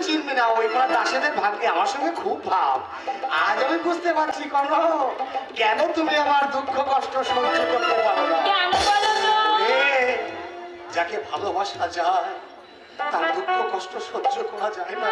চিনবি না, ওই পাড়া দাসেদের ভাগ্যে আমার সঙ্গে খুব ভাব। আজ আমি বুঝতে পারছি কেন তুমি আমার দুঃখ কষ্ট সহ্য করতে পারো না। যাকে ভালোবাসা যায় তার দুঃখ কষ্ট সহ্য করা যায় না।